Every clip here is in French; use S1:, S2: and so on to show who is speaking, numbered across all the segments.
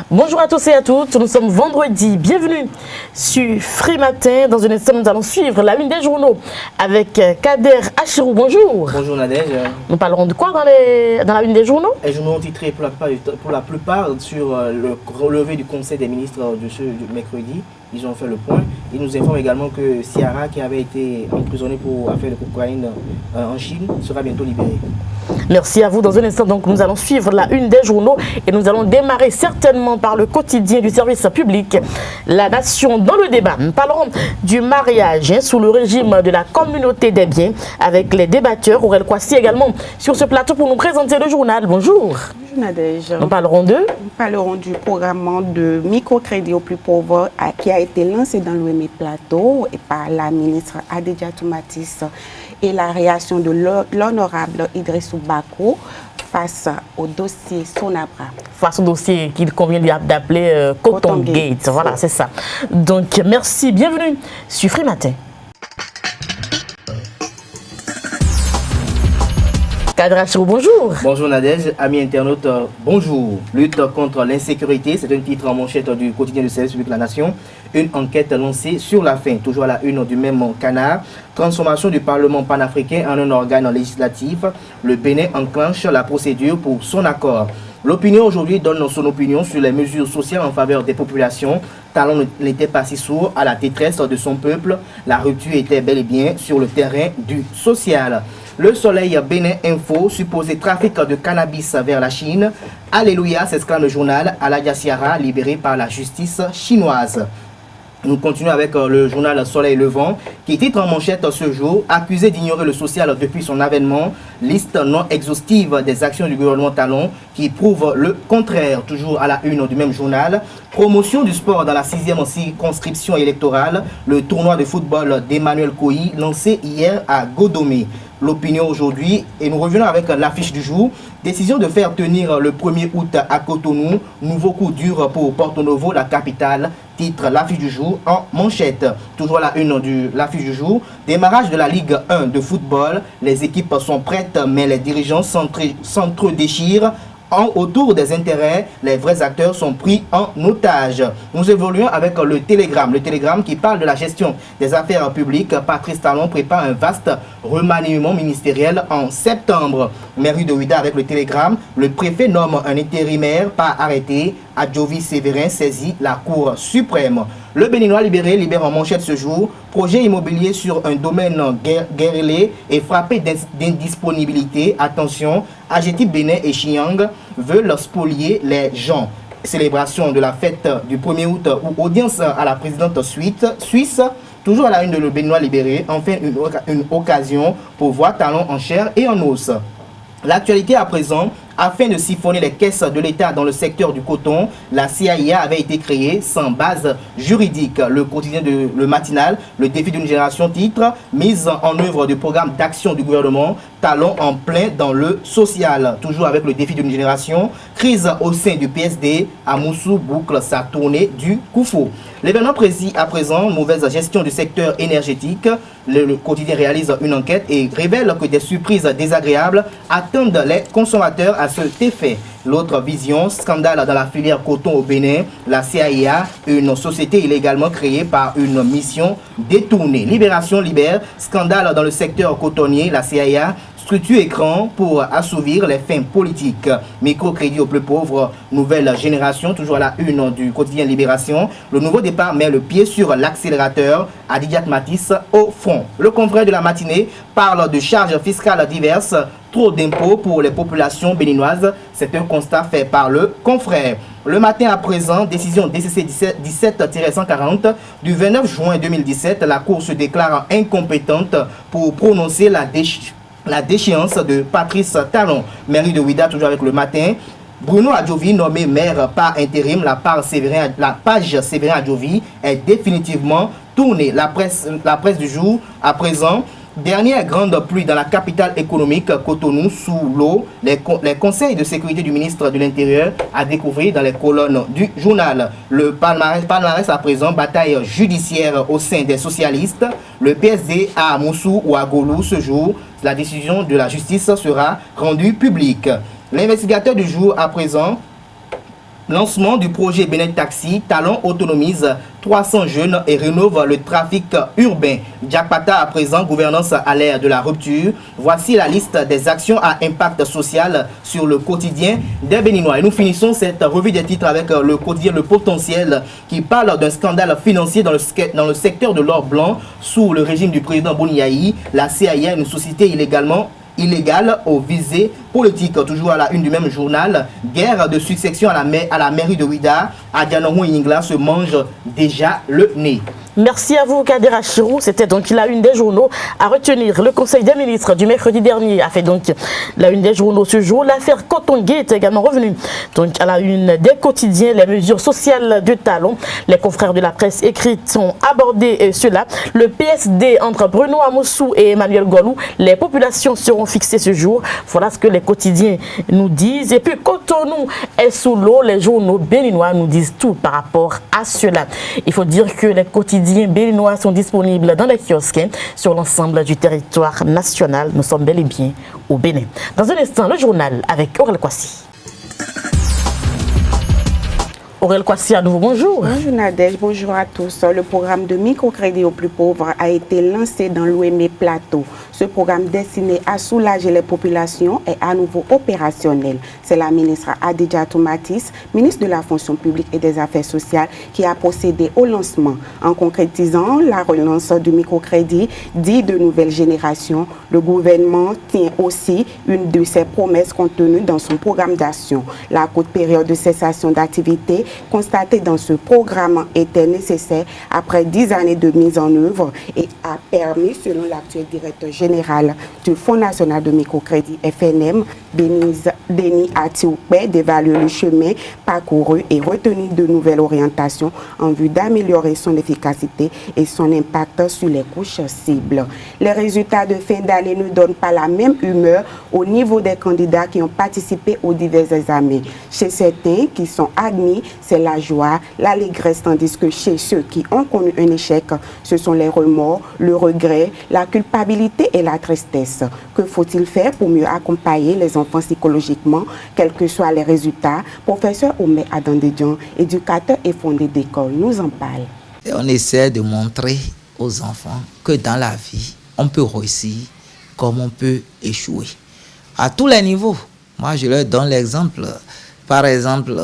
S1: Bonjour à tous et à toutes, nous sommes vendredi, bienvenue sur Free Matin. Dans un instant, nous allons suivre la une des journaux avec Kader Achirou. Bonjour.
S2: Bonjour Nadège.
S1: Nous parlerons de quoi dans la une des journaux?
S2: Les journaux ont titré pour la plupart sur le relevé du Conseil des ministres du mercredi. Ils ont fait le point. Ils nous informent également que Ciara, qui avait été emprisonnée pour affaire de cocaïne en Chine, sera bientôt libérée.
S1: Merci à vous. Dans un instant, donc, nous allons suivre la une des journaux et nous allons démarrer certainement par le quotidien du service public. La Nation dans le débat. Nous parlerons du mariage sous le régime de la communauté des biens avec les débatteurs. Aurel Kwasi également sur ce plateau pour nous présenter le journal. Bonjour.
S3: Bonjour Nadège.
S1: Nous parlerons
S3: du programme de microcrédit aux plus pauvres qui a été lancé dans l'OME Plateau et par la ministre Adédia Toumatis et la réaction de l'honorable Idrissou Bako face au dossier Sonabra.
S1: Face au dossier qu'il convient d'appeler Coton Gate. Voilà, c'est ça. Donc, merci. Bienvenue sur Free Matin. Kader Achirou, bonjour.
S2: Bonjour Nadège, amis internautes, bonjour. Lutte contre l'insécurité, c'est un titre en manchette du quotidien du service public de la Nation. Une enquête lancée sur la faim, toujours à la une du même canard. Transformation du Parlement panafricain en un organe législatif. Le Bénin enclenche la procédure pour son accord. L'opinion aujourd'hui donne son opinion sur les mesures sociales en faveur des populations. Talon n'était pas si sourd à la détresse de son peuple. La rupture était bel et bien sur le terrain du social. Le Soleil Bénin Info, supposé trafic de cannabis vers la Chine. Alléluia, s'exclame le journal. Aladia Ciara, libéré par la justice chinoise. Nous continuons avec le journal Soleil Levant qui titre en manchette ce jour « Accusé d'ignorer le social depuis son avènement, liste non exhaustive des actions du gouvernement Talon qui prouve le contraire ». Toujours à la une du même journal. Promotion du sport dans la 6e circonscription électorale. Le tournoi de football d'Emmanuel Koyi lancé hier à Godomé. L'opinion aujourd'hui et nous revenons avec l'affiche du jour. Décision de faire tenir le 1er août à Cotonou. Nouveau coup dur pour Porto Novo, la capitale. Titre l'affiche du jour en manchette. Toujours la une de l'affiche du jour. Démarrage de la Ligue 1 de football. Les équipes sont prêtes mais les dirigeants s'entre-déchirent. Autour des intérêts, les vrais acteurs sont pris en otage. Nous évoluons avec le Télégramme qui parle de la gestion des affaires publiques. Patrice Talon prépare un vaste remaniement ministériel en septembre. Mairie de Ouidah avec le Télégramme, le préfet nomme un intérimaire par arrêté. Adjovi Séverin saisit la Cour suprême. Le Béninois libéré libère en manchette ce jour. Projet immobilier sur un domaine guerrillé et frappé d'indisponibilité. Attention, AGETIP Bénin et Chiang veulent spolier les gens. Célébration de la fête du 1er août ou audience à la présidente suisse. Toujours à la une de le Béninois libéré. Enfin, une occasion pour voir Talon en chair et en os. L'actualité à présent, afin de siphonner les caisses de l'État dans le secteur du coton, la CIA avait été créée sans base juridique. Le quotidien le matinal, le défi d'une génération titre, mise en œuvre du programme d'action du gouvernement, Talon en plein dans le social. Toujours avec le défi d'une génération, crise au sein du PSD, Amoussou boucle sa tournée du Koufou. L'événement précis à présent, mauvaise gestion du secteur énergétique. Le quotidien réalise une enquête et révèle que des surprises désagréables attendent les consommateurs à cet effet. L'autre vision, scandale dans la filière coton au Bénin, la CIA, une société illégalement créée par une mission détournée. Libération libère, scandale dans le secteur cotonnier, la CIA, structure écran pour assouvir les fins politiques. Microcrédit aux plus pauvres, nouvelle génération, toujours à la une du quotidien Libération. Le nouveau départ met le pied sur l'accélérateur. Adédia Toumatis au front. Le confrère de la matinée parle de charges fiscales diverses. Trop d'impôts pour les populations béninoises. C'est un constat fait par le confrère. Le matin à présent, décision DCC 17-140 du 29 juin 2017, la Cour se déclare incompétente pour prononcer la déchéance de Patrice Talon. Mairie de Ouidah, toujours avec le matin. Bruno Adjovi, nommé maire par intérim, la page Séverin Adjovi est définitivement tournée. La presse du jour, à présent, dernière grande pluie dans la capitale économique, Cotonou, sous l'eau. Les conseils de sécurité du ministre de l'Intérieur à découvrir dans les colonnes du journal. Le palmarès à présent, bataille judiciaire au sein des socialistes. Le PSD à Moussou ou à Golou ce jour. La décision de la justice sera rendue publique. L'investigateur du jour à présent, Lancement du projet Benin Taxi, Talon autonomise 300 jeunes et rénove le trafic urbain. Jakpata à présent, gouvernance à l'ère de la rupture. Voici la liste des actions à impact social sur le quotidien des Béninois. Et nous finissons cette revue des titres avec le quotidien Le Potentiel qui parle d'un scandale financier dans le secteur de l'or blanc sous le régime du président Boniaï. La CIA, une société illégale aux visées politiques. Toujours à la une du même journal, guerre de succession à la mairie de Ouida. Adianohou Ingla se mange déjà le nez.
S1: Merci à vous, Kader Achirou. C'était donc la une des journaux à retenir. Le Conseil des ministres du mercredi dernier a fait donc la une des journaux ce jour. L'affaire Cotongué est également revenue. Donc à la une des quotidiens, les mesures sociales de Talon. Les confrères de la presse écrite ont abordé cela. Le PSD entre Bruno Amoussou et Emmanuel Golou. Les populations seront fixées ce jour. Voilà ce que les quotidiens nous disent. Et puis Cotonou est sous l'eau. Les journaux béninois nous disent tout par rapport à cela. Il faut dire que les quotidiens béninois sont disponibles dans les kiosques sur l'ensemble du territoire national. Nous sommes bel et bien au Bénin. Dans un instant, le journal avec Aurel Kwasi. Aurel Kwasi, à nouveau, bonjour.
S3: Bonjour Nadège, bonjour à tous. Le programme de microcrédit aux plus pauvres a été lancé dans l'Ouémé Plateau. Ce programme destiné à soulager les populations est à nouveau opérationnel. C'est la ministre Adidja Toumatis, ministre de la fonction publique et des affaires sociales, qui a procédé au lancement. En concrétisant la relance du microcrédit dit de nouvelle génération, le gouvernement tient aussi une de ses promesses contenues dans son programme d'action. La courte période de cessation d'activité constatée dans ce programme était nécessaire après 10 années de mise en œuvre et a permis, selon l'actuel directeur général du Fonds national de microcrédit FNM, Denis Atioupe, d'évaluer le chemin parcouru et retenir de nouvelles orientations en vue d'améliorer son efficacité et son impact sur les couches cibles. Les résultats de fin d'année ne donnent pas la même humeur au niveau des candidats qui ont participé aux divers examens. Chez certains qui sont admis, c'est la joie, l'allégresse, tandis que chez ceux qui ont connu un échec, ce sont les remords, le regret, la culpabilité et la tristesse. Que faut-il faire pour mieux accompagner les enfants psychologiquement, quels que soient les résultats? Professeur Omer Adandedjan, éducateur et fondé d'école, nous en parle.
S4: Et on essaie de montrer aux enfants que dans la vie, on peut réussir comme on peut échouer. À tous les niveaux. Moi, je leur donne l'exemple. Par exemple,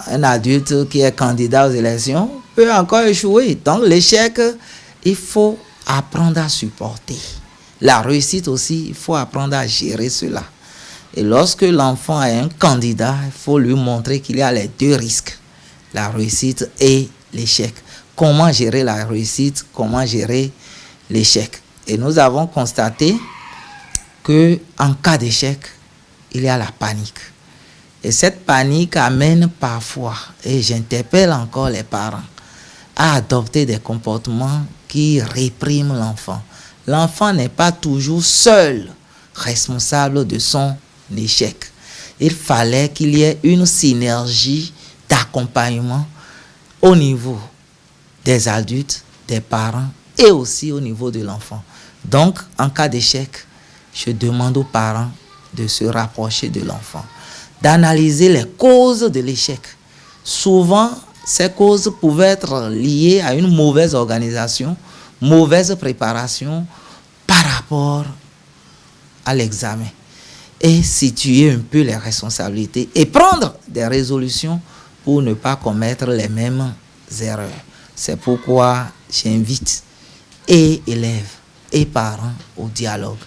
S4: un adulte qui est candidat aux élections peut encore échouer. Donc, l'échec, il faut apprendre à supporter. La réussite aussi, il faut apprendre à gérer cela. Et lorsque l'enfant est un candidat, il faut lui montrer qu'il y a les deux risques, la réussite et l'échec. Comment gérer la réussite, comment gérer l'échec. Et nous avons constaté qu'en cas d'échec, il y a la panique. Et cette panique amène parfois, et j'interpelle encore les parents, à adopter des comportements qui répriment l'enfant. L'enfant n'est pas toujours seul responsable de son échec. Il fallait qu'il y ait une synergie d'accompagnement au niveau des adultes, des parents et aussi au niveau de l'enfant. Donc, en cas d'échec, je demande aux parents de se rapprocher de l'enfant, d'analyser les causes de l'échec. Souvent, ces causes pouvaient être liées à une mauvaise organisation, mauvaise préparation par rapport à l'examen. Et situer un peu les responsabilités et prendre des résolutions pour ne pas commettre les mêmes erreurs. C'est pourquoi j'invite et élèves et parents au dialogue.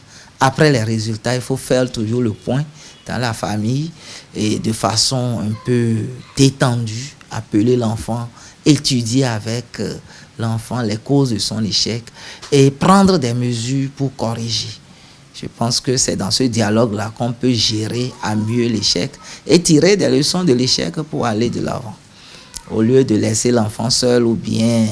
S4: Après les résultats, il faut faire toujours le point dans la famille et de façon un peu détendue, appeler l'enfant, étudier avec l'enfant les causes de son échec et prendre des mesures pour corriger. Je pense que c'est dans ce dialogue-là qu'on peut gérer à mieux l'échec et tirer des leçons de l'échec pour aller de l'avant. Au lieu de laisser l'enfant seul ou bien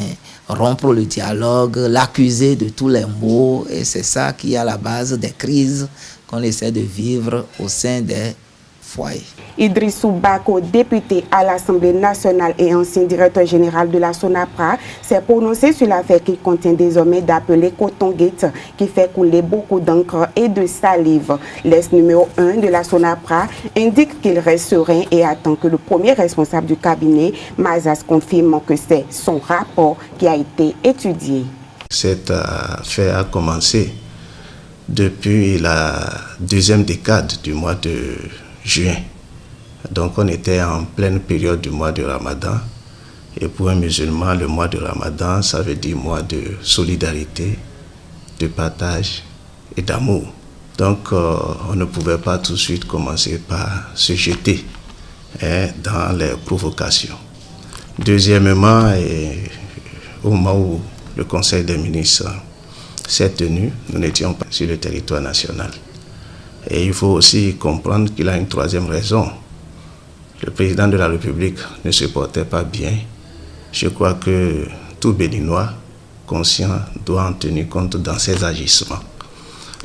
S4: rompre le dialogue, l'accuser de tous les maux, et c'est ça qui est à la base des crises qu'on essaie de vivre au sein des foyer.
S3: Idrissou Bako, député à l'Assemblée nationale et ancien directeur général de la SONAPRA, s'est prononcé sur l'affaire qu'il contient désormais d'appeler Cotongate, qui fait couler beaucoup d'encre et de salive. L'ES numéro 1 de la SONAPRA indique qu'il reste serein et attend que le premier responsable du cabinet, Mazas, confirme que c'est son rapport qui a été étudié.
S5: Cette affaire a commencé depuis la deuxième décade du mois de juin. Donc on était en pleine période du mois de Ramadan. Et pour un musulman, le mois de Ramadan, ça veut dire mois de solidarité, de partage et d'amour. Donc on ne pouvait pas tout de suite commencer par se jeter dans les provocations. Deuxièmement, au moment où le Conseil des ministres s'est tenu, nous n'étions pas sur le territoire national. Et il faut aussi comprendre qu'il a une troisième raison. Le président de la République ne se portait pas bien. Je crois que tout Béninois conscient doit en tenir compte dans ses agissements.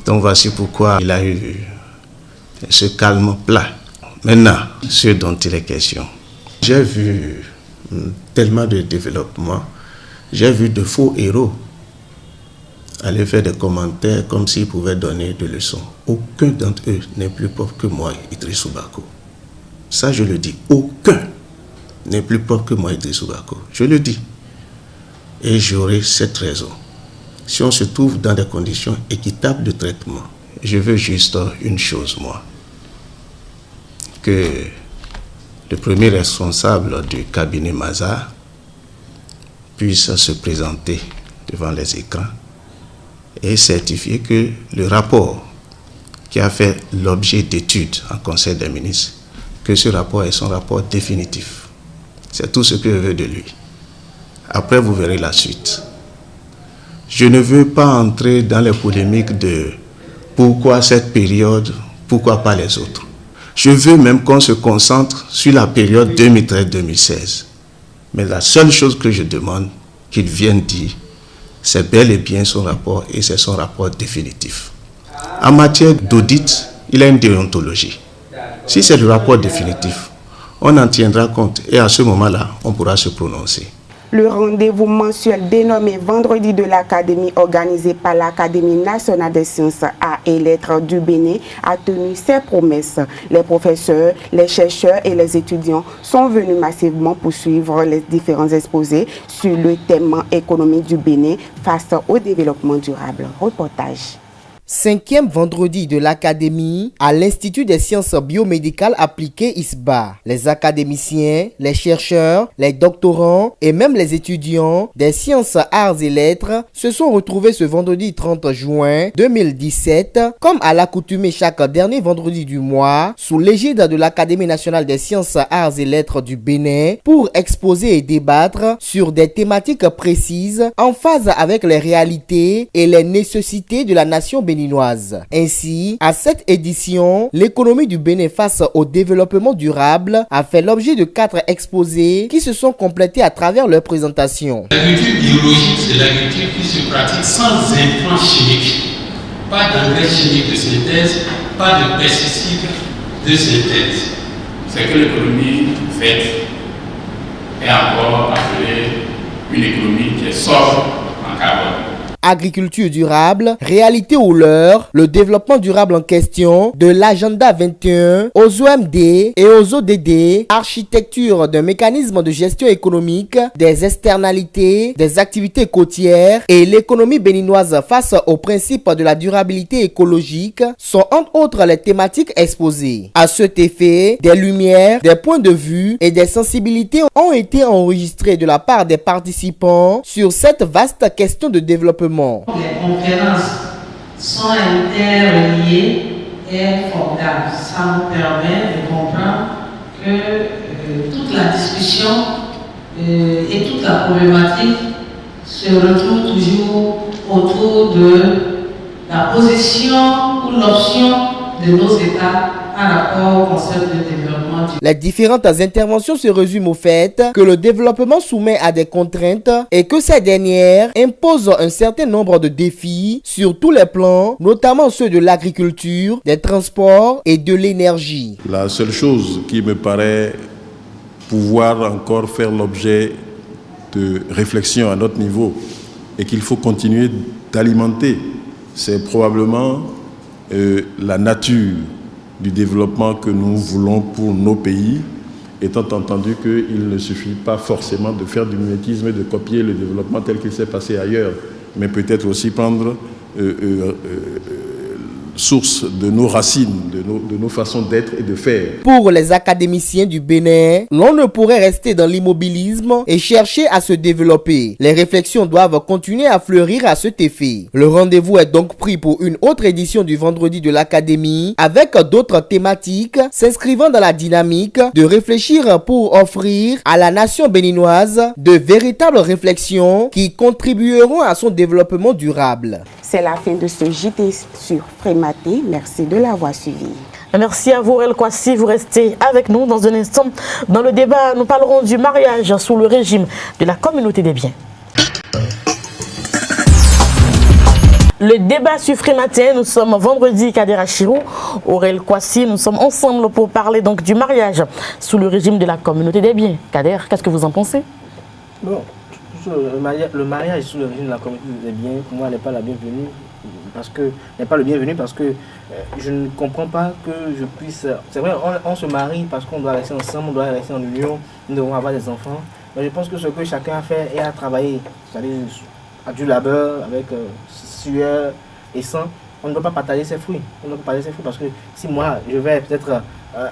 S5: Donc voici pourquoi il a eu ce calme plat. Maintenant, ce dont il est question. J'ai vu tellement de développement, j'ai vu de faux héros aller faire des commentaires comme s'ils pouvaient donner des leçons. Aucun d'entre eux n'est plus pauvre que moi, Idrissou Bako. Ça, je le dis. Aucun n'est plus pauvre que moi, Idrissou Bako. Je le dis. Et j'aurai cette raison. Si on se trouve dans des conditions équitables de traitement, je veux juste une chose, moi. Que le premier responsable du cabinet Mazar puisse se présenter devant les écrans et certifier que le rapport qui a fait l'objet d'études en Conseil des ministres, que ce rapport est son rapport définitif. C'est tout ce que je veux de lui. Après, vous verrez la suite. Je ne veux pas entrer dans les polémiques de pourquoi cette période, pourquoi pas les autres. Je veux même qu'on se concentre sur la période 2013-2016. Mais la seule chose que je demande qu'il vienne dire, c'est bel et bien son rapport et c'est son rapport définitif. En matière d'audit, il a une déontologie. Si c'est le rapport définitif, on en tiendra compte et à ce moment-là, on pourra se prononcer.
S3: Le rendez-vous mensuel dénommé Vendredi de l'Académie, organisé par l'Académie nationale des sciences, arts et lettres du Bénin, a tenu ses promesses. Les professeurs, les chercheurs et les étudiants sont venus massivement pour suivre les différents exposés sur le thème économique du Bénin face au développement durable. Reportage.
S6: 5e vendredi de l'Académie à l'Institut des sciences biomédicales appliquées ISBA. Les académiciens, les chercheurs, les doctorants et même les étudiants des sciences, arts et lettres se sont retrouvés ce vendredi 30 juin 2017, comme à l'accoutumée chaque dernier vendredi du mois, sous l'égide de l'Académie nationale des sciences, arts et lettres du Bénin, pour exposer et débattre sur des thématiques précises en phase avec les réalités et les nécessités de la nation béninoise. Ainsi, à cette édition, l'économie du Bénin face au développement durable a fait l'objet de 4 exposés qui se sont complétés à travers leur présentation.
S7: L'agriculture biologique, c'est l'agriculture qui se pratique sans intrants chimiques. Pas d'engrais chimiques de synthèse, pas de pesticides de synthèse. C'est que l'économie faite est encore appelée une économie qui est sobre en carbone.
S6: Agriculture durable, réalité ou leurre, le développement durable en question, de l'agenda 21 aux OMD et aux ODD, architecture d'un mécanisme de gestion économique, des externalités, des activités côtières et l'économie béninoise face au principe de la durabilité écologique sont entre autres les thématiques exposées. À cet effet, des lumières, des points de vue et des sensibilités ont été enregistrés de la part des participants sur cette vaste question de développement.
S8: Les conférences sont interreliées et formidable. Ça nous permet de comprendre que toute la discussion et toute la problématique se retrouve toujours autour de la position ou l'option de nos États par rapport au concept de développement du...
S6: Les différentes interventions se résument au fait que le développement soumet à des contraintes et que ces dernières imposent un certain nombre de défis sur tous les plans, notamment ceux de l'agriculture, des transports et de l'énergie.
S9: La seule chose qui me paraît pouvoir encore faire l'objet de réflexion à notre niveau et qu'il faut continuer d'alimenter, c'est probablement la nature du développement que nous voulons pour nos pays, étant entendu qu'il ne suffit pas forcément de faire du mimétisme et de copier le développement tel qu'il s'est passé ailleurs, mais peut-être aussi prendre source de nos racines, de nos façons d'être et de faire.
S6: Pour les académiciens du Bénin, l'on ne pourrait rester dans l'immobilisme et chercher à se développer. Les réflexions doivent continuer à fleurir à cet effet. Le rendez-vous est donc pris pour une autre édition du Vendredi de l'Académie avec d'autres thématiques s'inscrivant dans la dynamique de réfléchir pour offrir à la nation béninoise de véritables réflexions qui contribueront à son développement durable.
S3: C'est la fin de ce JT sur Frématé. Merci de l'avoir suivi.
S1: Merci à vous, El Kwasi. Vous restez avec nous dans un instant. Dans le débat, nous parlerons du mariage sous le régime de la communauté des biens. Le débat sur Frématin, nous sommes vendredi, Kader Achirou, Aurel Kwasi, nous sommes ensemble pour parler donc du mariage sous le régime de la communauté des biens. Kader, qu'est-ce que vous en pensez?
S2: Bon, le mariage sous le régime de la communauté des biens, pour moi, n'est pas la bienvenue. N'est pas le bienvenu parce que je ne comprends pas que je puisse... C'est vrai, on se marie parce qu'on doit rester ensemble, on doit rester en union, nous devons avoir des enfants. Mais je pense que ce que chacun a fait et a travaillé, c'est-à-dire à du labeur, avec sueur et sang, on ne doit pas partager ses fruits. On ne doit pas partager ses fruits parce que si moi, je vais peut-être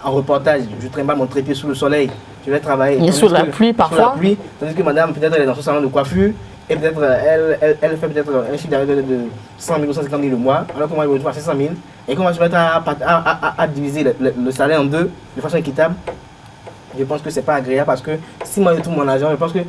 S2: en reportage, je traîne pas mon trépied sous le soleil, je vais travailler.
S1: Et sous la pluie parfois.
S2: Sous la pluie, tandis que madame, peut-être elle est dans son salon de coiffure, et peut-être elle fait peut-être un chiffre d'affaires de 100 000 ou 150 000 le mois, alors que moi je me retrouve à 600 000. Et qu'on va se mettre à diviser le salaire en deux de façon équitable, je pense que c'est pas agréable parce que si moi je trouve mon argent, je pense que...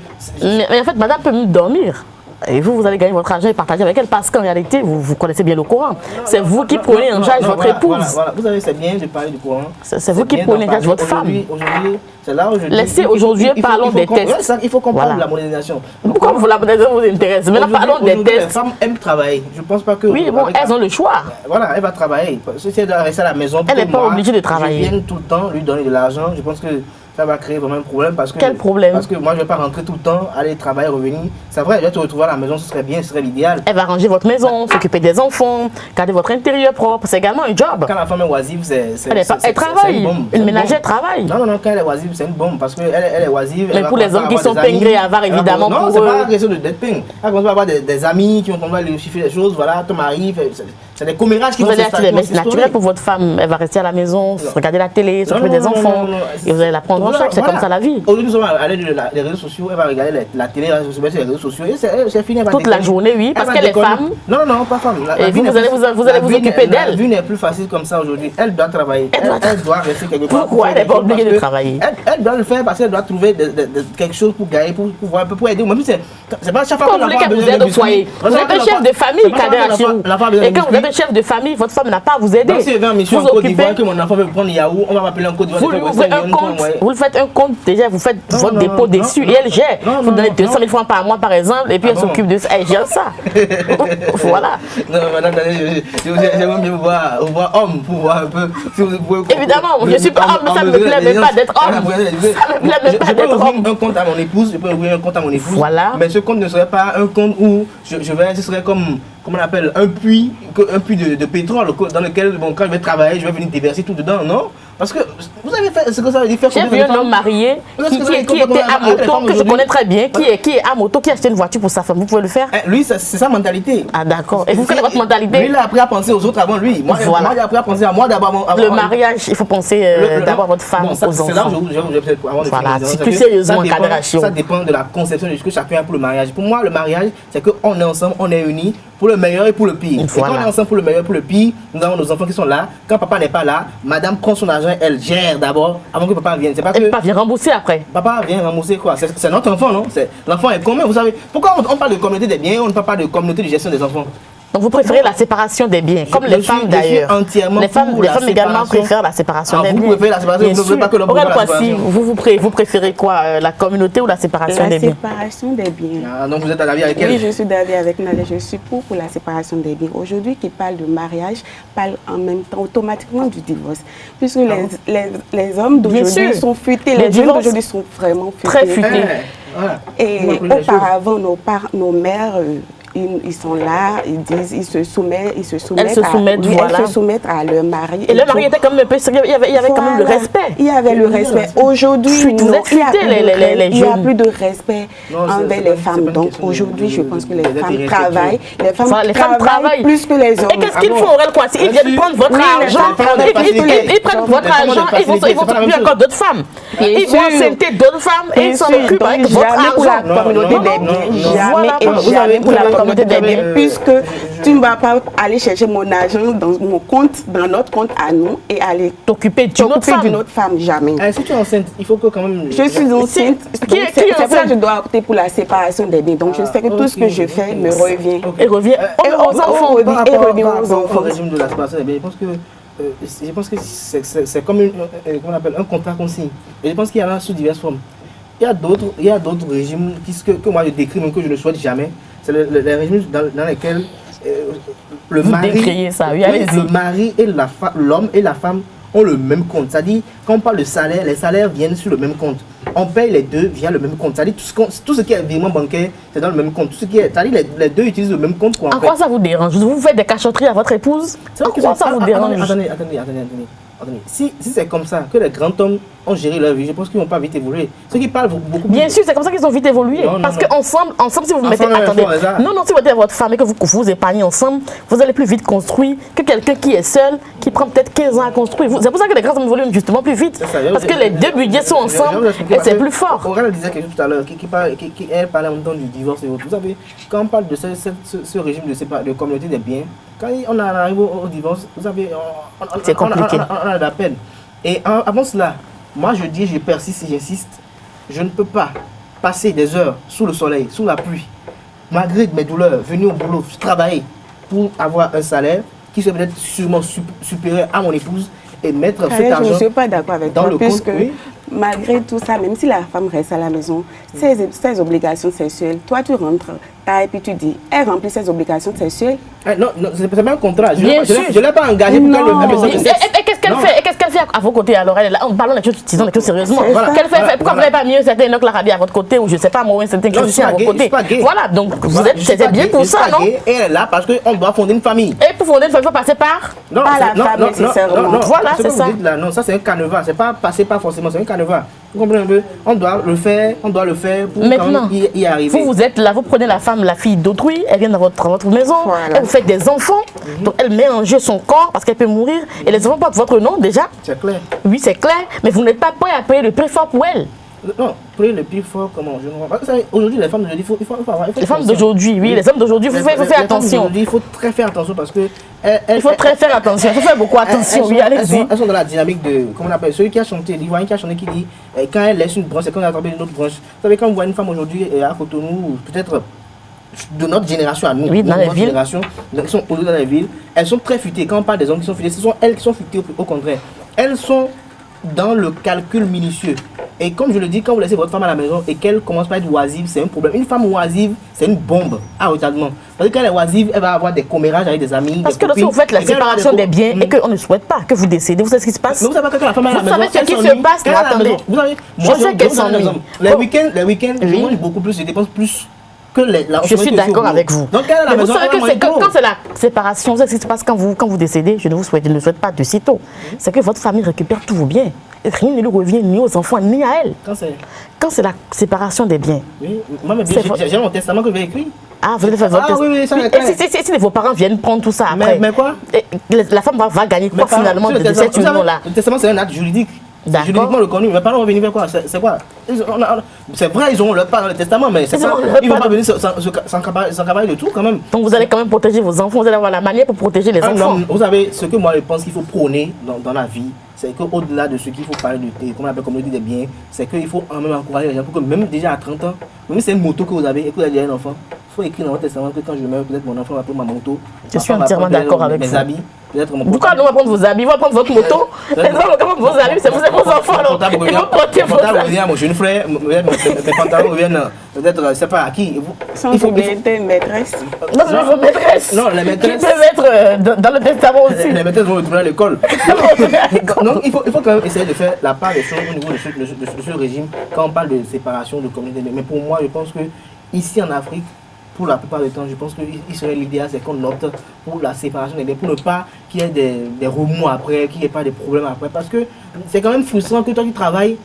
S1: Mais en fait, madame peut même dormir. Et vous allez gagner votre argent et partager avec elle parce qu'en réalité, vous connaissez bien le Coran. C'est vous qui prenez en charge votre épouse.
S2: Voilà. Vous savez, c'est bien de parler du Coran.
S1: C'est vous qui prenez en charge votre femme.
S2: Aujourd'hui, c'est là où je dis...
S1: Laissez aujourd'hui, parlons des tests.
S2: Il faut comprendre la modernisation.
S1: Pourquoi la modernisation vous intéresse? Maintenant, parlons des tests.
S2: Les femmes aiment travailler. Je ne pense pas que...
S1: Oui, bon, elles ont le choix.
S2: Voilà, elle va travailler. Si elle doit rester à la maison,
S1: elle n'est pas obligée de travailler.
S2: Je viens tout le temps lui donner de l'argent. Je pense que ça va créer vraiment un problème parce que...
S1: Quel problème?
S2: Parce que moi, je ne vais pas rentrer tout le temps, aller travailler, revenir. C'est vrai, je vais te retrouver à la maison, ce serait bien, ce serait l'idéal.
S1: Elle va ranger votre maison, s'occuper des enfants, garder votre intérieur propre. C'est également un job.
S2: Quand la femme est oisive,
S1: elle travaille. Une ménagère travaille.
S2: Non, quand elle est oisive, c'est une bombe parce qu'elle est oisive.
S1: Mais pour les hommes qui sont pingrés à avoir évidemment
S2: non, c'est pas la question d'être pingre. Elle va avoir des amis qui vont tomber à lui chiffrer des choses. Voilà, ton mari, c'est des commérages qui vont
S1: s'installer. Vous allez naturel pour votre femme. Elle va rester à la maison, regarder la télé, s'occuper des enfants. Et vous allez la prendre en charge. C'est comme ça la vie.
S2: Aujourd'hui, nous sommes à l'aide des réseaux sociaux. Elle va regarder la télé, elle va se mettre sur les réseaux sociaux. Et c'est fini.
S1: Toute la journée, oui, parce qu'elle est femme.
S2: Non, pas femme.
S1: Et vous allez vous occuper d'elle.
S2: La vie n'est plus facile comme ça aujourd'hui. Elle doit travailler. Elle doit rester quelque part.
S1: Pourquoi elle n'est pas obligée de travailler?
S2: Elle doit le faire parce qu'elle doit trouver quelque chose pour gagner, pour pouvoir un peu pour aider. Même si c'est pas chaque fois
S1: que vous êtes au foyer. Vous êtes un chef de famille, Kader Achirou. Et quand vous êtes un chef de famille, votre femme n'a pas à vous aider.
S2: Donc si je vais en mission en Côte d'Ivoire, que mon enfant veut prendre Yahoo, on va m'appeler en Côte d'Ivoire.
S1: Vous lui ouvrez un compte. Vous faites un compte déjà, vous faites votre dépôt dessus et elle gère. Vous donnez 200 000 francs par mois par exemple et puis elle s'occupe de ça. Elle gère ça. Voilà.
S2: Non, madame, j'aimerais bien vous voir homme pour voir un peu.
S1: Évidemment, je ne suis pas homme, ça ne me plaît même pas d'être homme. Ça ne me plaît même pas d'être homme.
S2: Un compte à mon épouse, je peux ouvrir un compte à mon épouse.
S1: Voilà.
S2: Mais ce compte ne serait pas un compte où ce serait comme on appelle un puits de pétrole dans lequel, bon, quand je vais travailler, je vais venir déverser tout dedans, non? Parce que vous avez fait ce que ça veut dire.
S1: J'ai vu un homme marié qui était à moto, que je connais très bien, qui est à moto, qui a acheté une voiture pour sa femme. Vous pouvez le faire?
S2: Lui, c'est sa mentalité.
S1: Ah d'accord. Et vous connaissez votre mentalité?
S2: Lui, il a appris à penser aux autres avant lui. Moi, j'ai appris à penser à moi d'abord.
S1: Le mariage, il faut penser d'abord à votre femme, aux enfants. C'est là où je vais peut-être avoir des
S2: Voilà,
S1: c'est plus sérieusement Kader Achirou.
S2: Ça dépend de la conception de ce que chacun a pour le mariage. Pour moi, le mariage, c'est qu'on est ensemble, on est unis pour le meilleur et pour le pire. Et quand on est ensemble pour le meilleur et pour le pire, nous avons nos enfants qui sont là. Quand papa n'est pas là, madame prend son argent, elle gère d'abord avant que papa vienne. C'est pas que
S1: papa vient rembourser après.
S2: Papa vient rembourser quoi? C'est notre enfant, non? L'enfant est commun, vous savez. Pourquoi on parle de communauté des biens, on ne parle pas de communauté de gestion des enfants?
S1: Donc vous préférez la séparation des biens, comme les femmes d'ailleurs. Les femmes également préfèrent la séparation des biens.
S2: Vous préférez la séparation, vous ne voulez pas que l'homme préfère la séparation.
S1: Vous préférez quoi, la communauté ou la séparation des biens?
S3: La séparation des biens.
S2: Donc vous êtes d'avis avec elle?
S3: Oui, je suis d'avis avec Nalé. Je suis pour la séparation des biens. Aujourd'hui, qui parle de mariage, parle en même temps automatiquement du divorce. Puisque les hommes d'aujourd'hui sont futés, les jeunes d'aujourd'hui sont vraiment futés.
S1: Très futés.
S3: Et auparavant, nos mères, ils sont là, ils disent, ils se soumettent à leur mari.
S1: Et leur mari était quand même un peu sérieux, il y avait quand même le respect.
S3: Il y avait le respect. Aujourd'hui, il n'y a plus de respect envers les femmes. Donc aujourd'hui, je pense que les femmes travaillent. Les femmes travaillent plus que les hommes.
S1: Et qu'est-ce qu'ils font, Aurel Kwasi? Ils viennent prendre votre argent, ils prennent votre argent, ils vont s'occuper encore d'autres femmes. Ils vont s'aider d'autres femmes et ils s'en occupent avec votre argent.
S3: Jamais pour la communauté des biens, puisque tu ne vas pas aller chercher mon argent dans mon compte, dans notre compte à nous, et aller
S1: t'occuper d'une autre
S3: femme, jamais.
S2: Si tu es enceinte, il faut que quand même...
S3: Je suis enceinte, c'est pour ça que je dois opter pour la séparation des biens. Donc je sais que tout ce que je fais me revient.
S1: Et revient aux enfants.
S3: Et revient aux enfants.
S2: Au régime de la séparation des biens, je pense que c'est comme un contrat qu'on signe. Et je pense qu'il y en a sous diverses formes. Il y a d'autres régimes que moi je décris, mais que je ne souhaite jamais. C'est les régimes dans lesquels le mari et l'homme et la femme ont le même compte. C'est-à-dire, quand on parle de salaire, les salaires viennent sur le même compte. On paye les deux via le même compte. C'est-à-dire, tout ce qui est virement bancaire, c'est dans le même compte. C'est-à-dire, les deux utilisent le même compte.
S1: En quoi ça vous dérange? Vous faites des cachotteries à votre épouse? En quoi ça vous dérange?
S2: Attendez. Si c'est comme ça que les grands hommes ont géré leur vie, je pense qu'ils ne vont pas vite évoluer. Ceux qui parlent beaucoup plus.
S1: Bien sûr, c'est comme ça qu'ils ont vite évolué. Parce qu'ensemble, si vous mettez. Attendez. Si vous mettez votre femme et que vous épargnez ensemble, vous allez plus vite construire que quelqu'un qui est seul, qui prend peut-être 15 ans à construire. C'est pour ça que les grands hommes évoluent justement plus vite. Parce que les deux budgets sont ensemble et c'est plus fort.
S2: Aurel disait quelque chose tout à l'heure, elle parlait en même temps du divorce et autres. Vous savez, quand on parle de ce régime de communauté des biens, quand on arrive au divorce, vous savez,
S1: c'est compliqué.
S2: On a de la peine. Et avant cela, moi je persiste et j'insiste, je ne peux pas passer des heures sous le soleil, sous la pluie, malgré mes douleurs, venir au boulot, travailler pour avoir un salaire qui soit peut-être sûrement supérieur à mon épouse et mettre cet argent.
S3: Je ne suis pas d'accord avec toi, puisque malgré tout ça, même si la femme reste à la maison, ses obligations sexuelles, toi tu rentres, et puis tu dis, elle remplit ses obligations sexuelles.
S2: Non, c'est pas un contrat. Je ne l'ai pas engagée pour qu'elle le fasse.
S1: Et qu'est-ce qu'elle fait à vos côtés alors? En parlant des choses, disons les choses sérieusement. Pourquoi vous n'avez pas mis un certain inoc la radie à votre côté ou je ne sais pas moi, un certain chrétien à vos côtés? Voilà, donc vous êtes, c'était bien pour ça, non?
S2: Et elle est là parce qu'on doit fonder une famille.
S1: Et pour fonder une famille, il faut passer par?
S2: Non,
S3: la femme nécessairement.
S1: Voilà, c'est ça.
S2: Non, ça c'est un canevas, c'est pas passer par forcément, c'est un canevas. Vous comprenez un peu? On doit le faire pour y arriver.
S1: Vous êtes là, vous prenez la femme, la fille d'autrui, elle vient dans votre maison, elle vous fait des enfants, donc elle met en jeu son corps parce qu'elle peut mourir et les enfants portent votre nom déjà.
S2: C'est clair.
S1: Oui, c'est clair, mais vous n'êtes pas prêt à payer le prix fort pour elle.
S2: Non, payer le prix fort, comment? Je ne vois pas. Aujourd'hui, les femmes d'aujourd'hui, il faut avoir.
S1: Les femmes d'aujourd'hui, oui, les hommes d'aujourd'hui, il faut faire attention.
S2: Il faut très faire attention parce que.
S1: Il faut très faire attention, il faut faire beaucoup attention, oui, allez-y.
S2: Elles sont dans la dynamique de. Comment on appelle? Celui qui a chanté, l'Ivoirien qui a chanté, qui dit quand elle laisse une branche, c'est quand elle a attrapé une autre branche. Vous savez, quand on voit une femme aujourd'hui à Cotonou, peut-être de notre génération à nous,
S1: oui, dans les villes,
S2: donc elles sont aujourd'hui dans les villes, elles sont très futées. Quand on parle des hommes qui sont futés, ce sont elles qui sont futées au contraire. Elles sont dans le calcul minutieux. Et comme je le dis, quand vous laissez votre femme à la maison et qu'elle commence pas à être oisive, c'est un problème. Une femme oisive, c'est une bombe à retardement. Parce que quand elle est oisive, elle va avoir des commérages avec des amis.
S1: Parce que lorsque vous faites la séparation des biens et qu'on ne souhaite pas que vous décédez, vous savez ce qui se passe?
S2: Mais vous savez que la femme à la maison,
S1: vous savez ce qui se passe? Attendez,
S2: je sais qu'elle s'ennuie. Les week-ends, je mange beaucoup plus, je dépense plus.
S1: Je suis d'accord avec vous.
S2: Donc,
S1: mais vous savez que quand c'est la séparation, c'est ce qui se passe quand vous décédez, je ne souhaite pas de sitôt. C'est que votre famille récupère tous vos biens. Rien ne lui revient ni aux enfants ni à elle. Quand c'est la séparation des biens.
S2: Oui, moi-même, j'ai mon testament que j'ai écrit.
S1: Ah, vous avez fait votre testament.
S2: Oui, ça
S1: et si vos parents viennent prendre tout ça après.
S2: Mais quoi?
S1: La femme va gagner quoi finalement de cette union-là?
S2: Le testament, c'est un acte juridique. Juridiquement reconnu. Mes parents vont venir faire quoi? C'est quoi? C'est vrai, ils auront leur part dans le testament, mais c'est ça. Ils ne vont pas venir s'encabarer de tout quand même.
S1: Donc vous allez quand même protéger vos enfants, vous allez avoir la manière pour protéger les enfants.
S2: Non, vous savez, ce que moi je pense qu'il faut prôner dans la vie, c'est qu'au-delà de ce qu'il faut parler de, comme on appelle communauté des biens, c'est qu'il faut même encourager les gens pour que même déjà à 30 ans, même si c'est une moto que vous avez et que vous avez déjà un enfant, il faut écrire dans votre testament que quand je meurs, peut-être mon enfant va prendre ma moto.
S1: Je suis entièrement d'accord avec
S2: mes
S1: vous.
S2: habits.
S1: Pourquoi nous va prendre vos habits, va prendre votre moto? Les gens vont prendre vos habits, c'est vos enfants. Ils vont porter vos habits.
S2: Mon jeune frère, mes pantalons reviennent peut-être, je ne sais pas à qui.
S3: Sans oublier tes maîtresses.
S1: Non, c'est vos maîtresses.
S2: Non, les maîtresses.
S1: Qui peuvent être dans le testament aussi.
S2: Les maîtresses vont retourner à l'école. Donc, il faut quand même essayer de faire la part des choses au niveau de ce régime quand on parle de séparation de communauté. Mais pour moi, je pense que ici en Afrique, pour la plupart du temps, je pense qu'il serait l'idéal, c'est qu'on opte pour la séparation des biens, pour ne pas qu'il y ait des remous après, qu'il n'y ait pas de problèmes après. Parce que c'est quand même frustrant que toi qui travailles.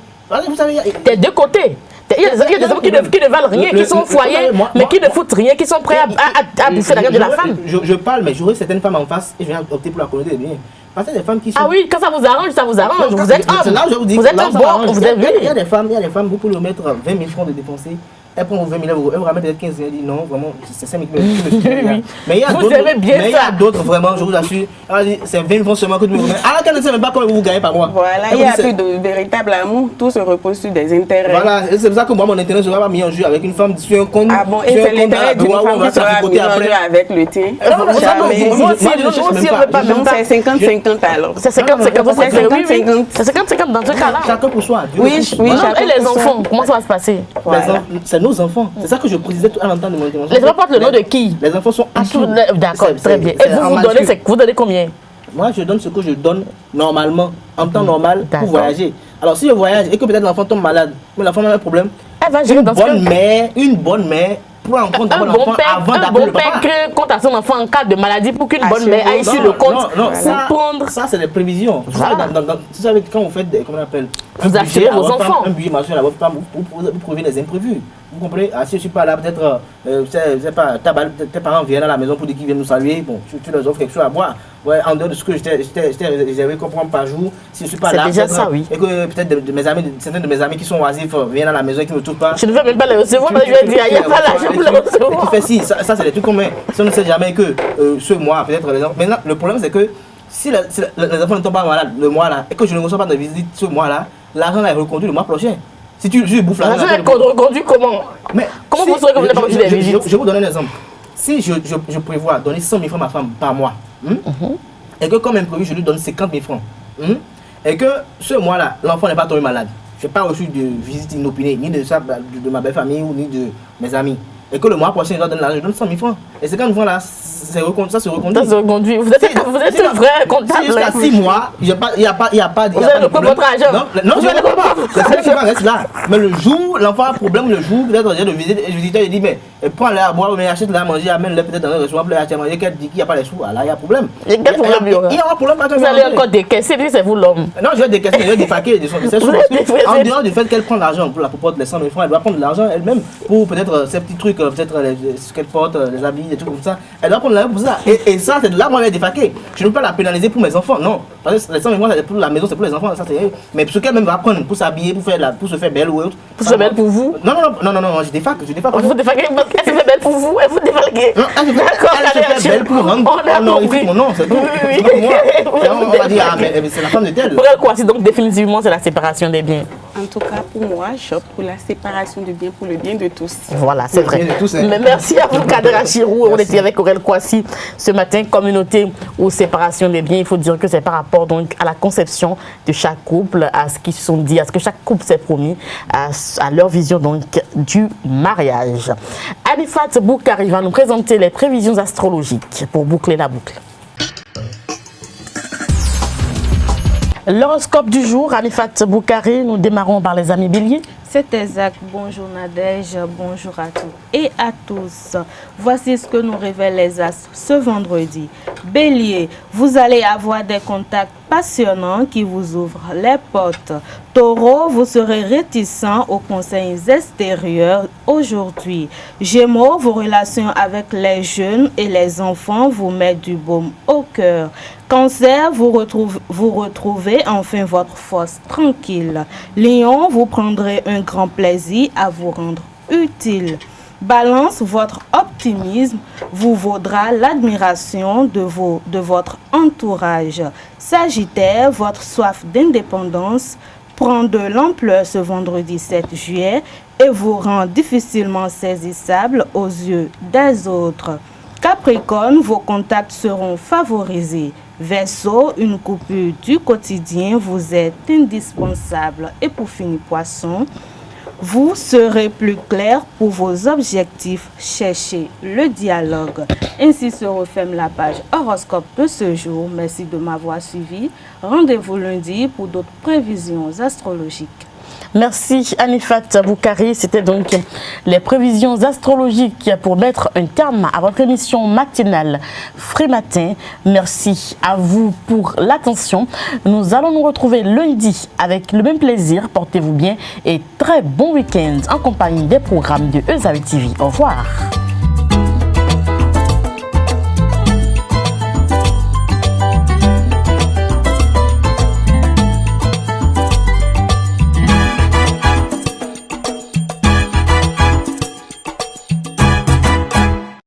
S2: Vous savez,
S1: des deux côtés. Il y a des hommes qui ne valent rien, qui sont au foyer, mais qui ne foutent rien, qui sont prêts à bouffer la gueule de la femme.
S2: Je parle, mais j'aurai certaines femmes en face et je vais opter pour la communauté des biens. Parce que des femmes qui sont...
S1: Ah oui, quand ça vous arrange, ça vous arrange. Vous êtes homme.
S2: C'est là où je vous dis.
S1: Vous êtes un bon, vous êtes
S2: Il y a des femmes, vous pouvez leur mettre 20 000 francs de dépenser. Elle prend vos 20 000 euros, elle vous ramène peut-être 15 000, elle dit non, vraiment, c'est 5 000 euros. Mais il y a d'autres, vraiment, je vous assure, elle dit c'est 20 000 francs seulement que vous remettez. Alors qu'elle ne sait même pas combien vous gagnez par mois.
S3: Voilà, il n'y a plus de véritable amour, tout se repose sur des intérêts.
S2: Voilà, c'est pour ça que moi, mon intérêt ne sera pas mis en jeu avec une femme sur un compte.
S3: Ah bon, et c'est l'intérêt d'une femme qui sera mis en jeu avec le thé.
S1: Moi aussi, on ne veut pas.
S3: Donc c'est 50-50 alors.
S1: C'est 50-50, c'est 50-50 dans ce cas-là.
S2: Chacun pour soi.
S3: Oui,
S1: et les enfants, comment ça va se passer?
S2: C'est nos enfants. C'est ça que je précisais tout à l'entendre de mon intervention.
S1: Les enfants portent le nom de qui?
S2: Les enfants sont assurés.
S1: D'accord, très bien. Et vous donnez combien?
S2: Moi, je donne ce que je donne normalement, en temps normal, pour voyager. Alors, si je voyage et que peut-être l'enfant tombe malade, mais l'enfant a un problème,
S1: elle va gérer dans
S2: une bonne mère prend en compte
S1: un bon père crée compte à son enfant en cas de maladie pour qu'une bonne mère aille sur le compte.
S2: Non, ça c'est des prévisions. Vous savez, quand vous faites comment on appelle,
S1: vous assurez vos enfants.
S2: Un budget mensuel à votre femme, vous prévenez les imprévus. Vous comprenez? Si je ne suis pas là, peut-être, tes parents viennent à la maison pour dire qu'ils viennent nous saluer. Bon, tu leur offres quelque chose à boire. Ouais, en dehors de ce que j'étais réservé qu'on prend par jour, si je ne suis pas là,
S1: déjà ça, oui.
S2: Et que peut-être certains de mes amis qui sont oisifs viennent à la maison et qui ne me trouvent pas.
S1: Je ne veux même pas les recevoir, je vais dire, il n'y a pas l'argent pour les recevoir.
S2: Tu fais si, ça c'est des trucs communs. Si on ne sait jamais que ce mois, peut-être les enfants. Maintenant, le problème c'est que si les enfants ne tombent pas malades le mois là et que je ne reçois pas de visite ce mois là, l'argent est reconduit le mois prochain. Si tu bouffes l'argent.
S1: L'argent est reconduit comment? Comment vous saurez que vous n'avez pas reçu des visites?
S2: Je vais vous donner un exemple. Si je prévois donner 100 000 francs à ma femme par mois, et que comme imprévu, je lui donne 50 000 francs, et que ce mois-là, l'enfant n'est pas tombé malade, je n'ai pas reçu de visite inopinée, ni de ma belle famille ou ni de mes amis, et que le mois prochain, je dois donner l'argent, je donne 100 000 francs. Et ces 50 francs-là, ça se reconduit.
S1: Ça se reconduit. Vous êtes un vrai comptable.
S2: Jusqu'à 6 mois, il n'y a pas de.
S1: Vous allez reprendre votre argent.
S2: Non, je ne reprends pas. Le argent reste là. Mais le jour, l'enfant a un problème, le jour, peut-être, j'ai de visiteur, il dit, mais prends-le à boire, mais achète-le à manger, amène-le peut-être dans un restaurant, pour acheter à manger, qu'elle dit qu'il n'y a pas les sous. Là, il y a un problème.
S1: Il y a un problème. Vous allez encore décaisser, c'est vous l'homme.
S2: Non, je vais décaisser, je vais défaquer de ses sous. En dehors du fait qu'elle prend l'argent pour la popote, les 100 000 francs, elle doit prendre de l'argent elle-même pour peut-être ces petits trucs, peut-être ce qu'elle porte, les habits, des trucs comme ça. Elle doit prendre l'argent pour ça. Et ça, c'est de là, moi, je vais défaquer. Je ne peux pas la pénaliser pour mes enfants, non. Parce que les 100 000 francs, c'est pour la maison, c'est pour les enfants. Ça, mais ce qu'elle même va prendre pour s'habiller, pour se faire belle ou autre.
S1: Pour se faire belle pour vous?
S2: Non, je défaque.
S1: Vous défaquez, elle se fait belle pour vous, elle vous défaquez.
S2: Non, elle se fait belle pour rendre honorifique mon nom, c'est tout. C'est pas moi. On va dire, ah, mais c'est la femme de tel.
S1: Pour elle, quoi, donc définitivement, c'est la séparation des biens.
S3: En tout cas, pour moi, j'opte pour la séparation des biens pour le bien de tous.
S1: Voilà, c'est vrai. Mais merci à vous, Kadra Chirou. On était avec Aurel Kouassi ce matin, communauté ou séparation des biens. Il faut dire que c'est par rapport donc à la conception de chaque couple, à ce qu'ils se sont dit, à ce que chaque couple s'est promis, à leur vision donc du mariage. Anifat Boukari va nous présenter les prévisions astrologiques pour boucler la boucle. L'horoscope du jour, Anifat Boukari, nous démarrons par les amis béliers.
S10: C'est exact. Bonjour Nadège, bonjour à toutes et à tous. Voici ce que nous révèlent les astres ce vendredi. Bélier, vous allez avoir des contacts passionnants qui vous ouvrent les portes. Taureau, vous serez réticent aux conseils extérieurs aujourd'hui. Gémeaux, vos relations avec les jeunes et les enfants vous mettent du baume au cœur. Cancer, vous retrouvez enfin votre force tranquille. Lion, vous prendrez un grand plaisir à vous rendre utile. Balance, votre optimisme vous vaudra l'admiration de votre entourage. Sagittaire, votre soif d'indépendance prend de l'ampleur ce vendredi 7 juillet et vous rend difficilement saisissable aux yeux des autres. Capricorne, vos contacts seront favorisés. Verseau, une coupure du quotidien vous est indispensable. Et pour finir, Poisson, vous serez plus clair pour vos objectifs. Cherchez le dialogue. Ainsi se referme la page horoscope de ce jour. Merci de m'avoir suivi. Rendez-vous lundi pour d'autres prévisions astrologiques.
S1: Merci Anifat Boukari. C'était donc les prévisions astrologiques pour mettre un terme à votre émission matinale Frais Matin. Merci à vous pour l'attention. Nous allons nous retrouver lundi avec le même plaisir. Portez-vous bien et très bon week-end en compagnie des programmes de ESAV TV. Au revoir.